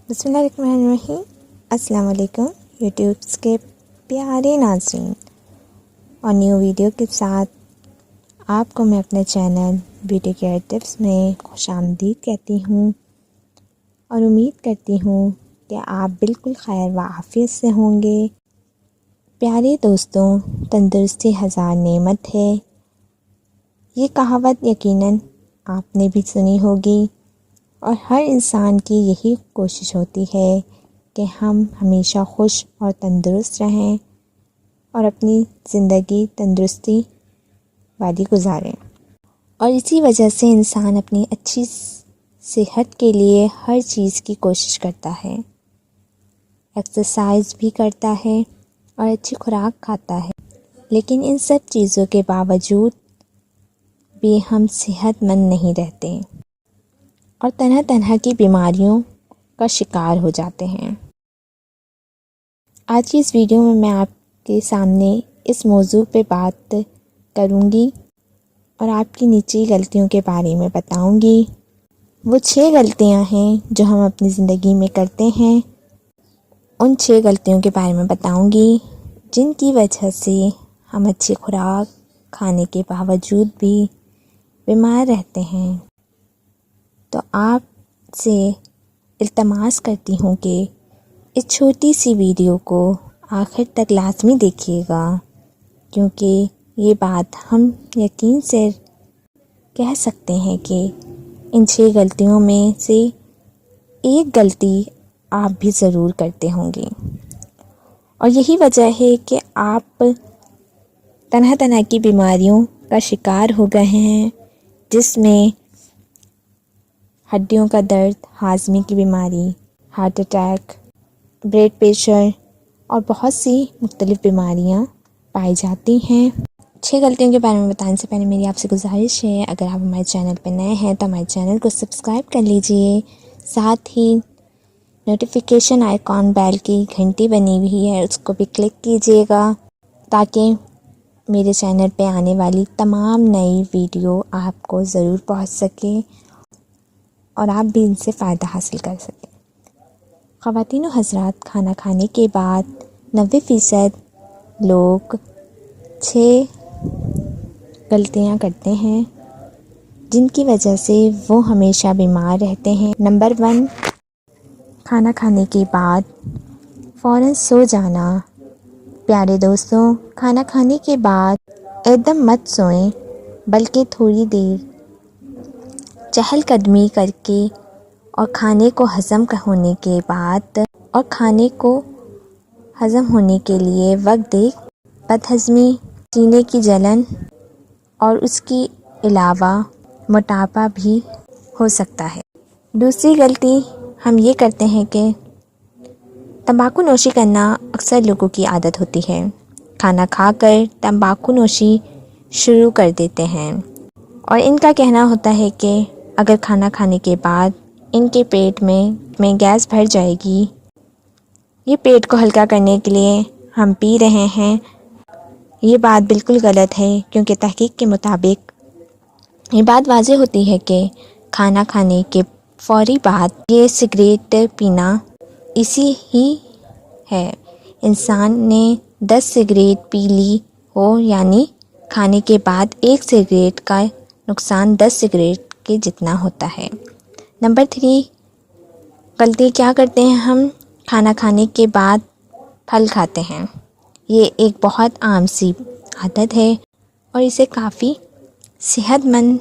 بسم اللہ الرحمن الرحیم۔ السلام علیکم یوٹیوبس کے پیارے ناظرین، اور نیو ویڈیو کے ساتھ آپ کو میں اپنے چینل بیوٹی کیئر ٹپس میں خوش آمدید کہتی ہوں، اور امید کرتی ہوں کہ آپ بالکل خیر و عافیت سے ہوں گے۔ پیارے دوستوں، تندرستی ہزار نعمت ہے، یہ کہاوت یقیناً آپ نے بھی سنی ہوگی، اور ہر انسان کی یہی کوشش ہوتی ہے کہ ہم ہمیشہ خوش اور تندرست رہیں اور اپنی زندگی تندرستی والی گزاریں، اور اسی وجہ سے انسان اپنی اچھی صحت کے لیے ہر چیز کی کوشش کرتا ہے، ایکسرسائز بھی کرتا ہے اور اچھی خوراک کھاتا ہے، لیکن ان سب چیزوں کے باوجود بھی ہم صحت مند نہیں رہتے اور طرح طرح کی بیماریوں کا شکار ہو جاتے ہیں۔ آج کی اس ویڈیو میں آپ کے سامنے اس موضوع پہ بات کروں گی اور آپ کی نجی غلطیوں کے بارے میں بتاؤں گی۔ وہ 6 غلطیاں ہیں جو ہم اپنی زندگی میں کرتے ہیں، ان 6 غلطیوں کے بارے میں بتاؤں گی جن کی وجہ سے ہم اچھی خوراک کھانے کے باوجود بھی بیمار رہتے ہیں۔ تو آپ سے التماس کرتی ہوں کہ اس چھوٹی سی ویڈیو کو آخر تک لازمی دیکھیے گا، کیونکہ یہ بات ہم یقین سے کہہ سکتے ہیں کہ ان 6 غلطیوں میں سے ایک غلطی آپ بھی ضرور کرتے ہوں گے، اور یہی وجہ ہے کہ آپ طرح طرح کی بیماریوں کا شکار ہو گئے ہیں، جس میں ہڈیوں کا درد، ہاضمے کی بیماری، ہارٹ اٹیک، بلڈ پریشر اور بہت سی مختلف بیماریاں پائی جاتی ہیں۔ 6 غلطیوں کے بارے میں بتانے سے پہلے میری آپ سے گزارش ہے، اگر آپ ہمارے چینل پہ نئے ہیں تو ہمارے چینل کو سبسکرائب کر لیجئے، ساتھ ہی نوٹیفیکیشن آئیکن بیل کی گھنٹی بنی ہوئی ہے اس کو بھی کلک کیجئے گا، تاکہ میرے چینل پہ آنے والی تمام نئی ویڈیو آپ کو ضرور پہنچ سکے اور آپ بھی ان سے فائدہ حاصل کر سکیں۔ خواتین و حضرات، کھانا کھانے کے بعد 90% لوگ 6 غلطیاں کرتے ہیں جن کی وجہ سے وہ ہمیشہ بیمار رہتے ہیں۔ نمبر 1، کھانا کھانے کے بعد فوراً سو جانا۔ پیارے دوستوں، کھانا کھانے کے بعد ایک دم مت سوئیں، بلکہ تھوڑی دیر چہل قدمی کر کے اور کھانے کو ہضم ہونے کے لیے وقت دیں۔ بد ہضمی، سینے کی جلن اور اس کے علاوہ موٹاپا بھی ہو سکتا ہے۔ دوسری غلطی ہم یہ کرتے ہیں کہ تمباکو نوشی کرنا اکثر لوگوں کی عادت ہوتی ہے۔ کھانا کھا کر تمباکو نوشی شروع کر دیتے ہیں، اور ان کا کہنا ہوتا ہے کہ اگر کھانا کھانے کے بعد ان کے پیٹ میں گیس بھر جائے گی، یہ پیٹ کو ہلکا کرنے کے لیے ہم پی رہے ہیں۔ یہ بات بالکل غلط ہے، کیونکہ تحقیق کے مطابق یہ بات واضح ہوتی ہے کہ کھانا کھانے کے فوری بعد یہ سگریٹ پینا ایسی ہی ہے۔ انسان نے 10 سگریٹ پی لی ہو، یعنی کھانے کے بعد ایک سگریٹ کا نقصان 10 سگریٹ کے جتنا ہوتا ہے۔ نمبر 3، غلطی کیا کرتے ہیں ہم؟ کھانا کھانے کے بعد پھل کھاتے ہیں۔ یہ ایک بہت عام سی عادت ہے، اور اسے کافی صحت مند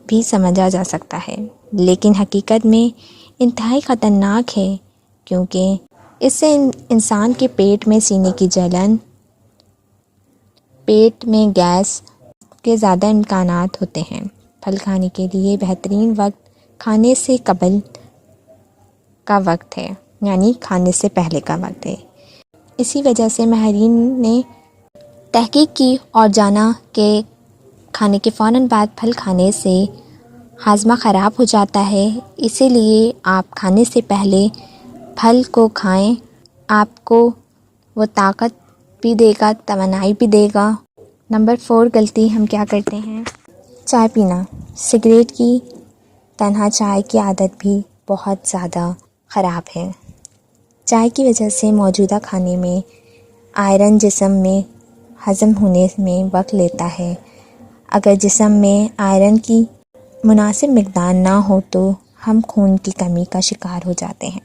بھی سمجھا جا سکتا ہے، لیکن حقیقت میں انتہائی خطرناک ہے، کیونکہ اس سے انسان کے پیٹ میں سینے کی جلن، پیٹ میں گیس کے زیادہ امکانات ہوتے ہیں۔ پھل کھانے کے لیے بہترین وقت کھانے سے قبل کا وقت ہے، یعنی کھانے سے پہلے کا وقت ہے۔ اسی وجہ سے ماہرین نے تحقیق کی اور جانا کہ کھانے کے فوراً بعد پھل کھانے سے ہاضمہ خراب ہو جاتا ہے، اسی لیے آپ کھانے سے پہلے پھل کو کھائیں، آپ کو وہ طاقت بھی دے گا، توانائی بھی دے گا۔ نمبر 4 غلطی ہم کیا کرتے ہیں؟ چائے پینا۔ سگریٹ کی طرح چائے کی عادت بھی بہت زیادہ خراب ہے۔ چائے کی وجہ سے موجودہ کھانے میں آئرن جسم میں ہضم ہونے میں وقت لیتا ہے۔ اگر جسم میں آئرن کی مناسب مقدار نہ ہو تو ہم خون کی کمی کا شکار ہو جاتے ہیں،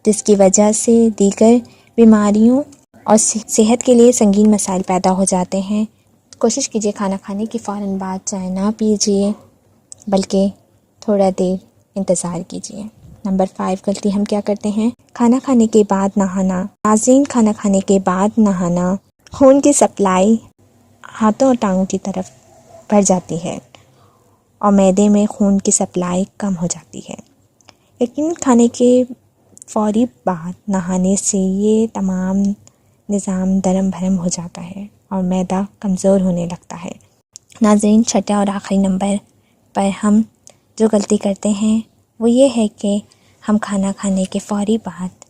جس کی وجہ سے دیگر بیماریوں اور صحت کے لیے سنگین مسائل پیدا ہو جاتے ہیں۔ کوشش کیجیے کھانا کھانے کے فوراً بعد چائے نہ پیجیے، بلکہ تھوڑا دیر انتظار کیجیے۔ نمبر 5 غلطی ہم کیا کرتے ہیں؟ کھانا کھانے کے بعد نہانا۔ ناظرین، کھانا کھانے کے بعد نہانا خون کی سپلائی ہاتھوں اور ٹانگوں کی طرف بڑھ جاتی ہے اور معدے میں خون کی سپلائی کم ہو جاتی ہے۔ لیکن کھانے کے فوری بعد نہانے سے یہ تمام نظام درم بھرم ہو جاتا ہے اور معدہ کمزور ہونے لگتا ہے۔ ناظرین، چھٹا اور آخری نمبر پر ہم جو غلطی کرتے ہیں وہ یہ ہے کہ ہم کھانا کھانے کے فوری بعد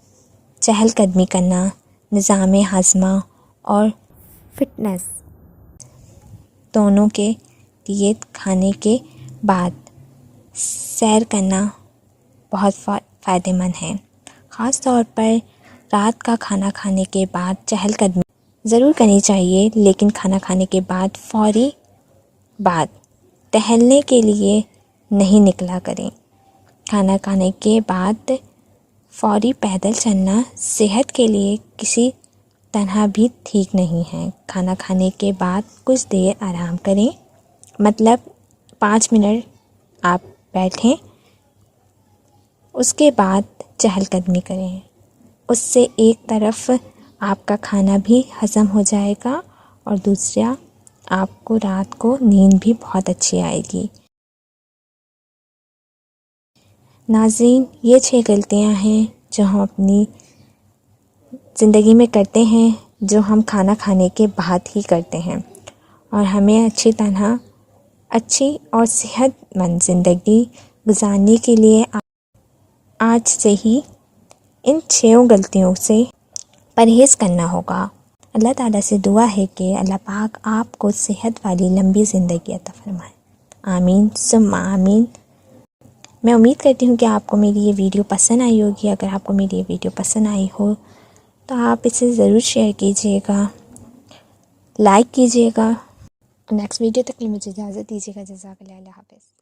چہل قدمی کرنا، نظام ہاضمہ اور فٹنس دونوں کے لیے کھانے کے بعد سیر کرنا بہت فائدہ مند ہے۔ خاص طور پر رات کا کھانا کھانے کے بعد چہل قدمی ضرور کرنی چاہیے، لیکن کھانا کھانے کے بعد فوری بعد ٹہلنے کے لیے نہیں نکلا کریں۔ کھانا کھانے کے بعد فوری پیدل چلنا صحت کے لیے کسی طرح بھی ٹھیک نہیں ہے۔ کھانا کھانے کے بعد کچھ دیر آرام کریں، مطلب 5 منٹ آپ بیٹھیں، اس کے بعد چہل قدمی کریں۔ اس سے ایک طرف آپ کا کھانا بھی ہضم ہو جائے گا اور دوسرا آپ کو رات کو نیند بھی بہت اچھی آئے گی۔ ناظرین، یہ 6 غلطیاں ہیں جو ہم اپنی زندگی میں کرتے ہیں، جو ہم کھانا کھانے کے بعد ہی کرتے ہیں، اور ہمیں اچھی اور صحت مند زندگی گزارنے کے لیے آج سے ہی ان 6 غلطیوں سے پرہیز کرنا ہوگا۔ اللہ تعالیٰ سے دعا ہے کہ اللہ پاک آپ کو صحت والی لمبی زندگی عطا فرمائے۔ آمین ثم آمین۔ میں امید کرتی ہوں کہ آپ کو میری یہ ویڈیو پسند آئی ہوگی۔ اگر آپ کو میری یہ ویڈیو پسند آئی ہو تو آپ اسے ضرور شیئر کیجیے گا، لائک کیجیے گا۔ نیکسٹ ویڈیو تک کے لیے مجھے اجازت دیجیے گا۔ جزاک اللہ، اللہ حافظ۔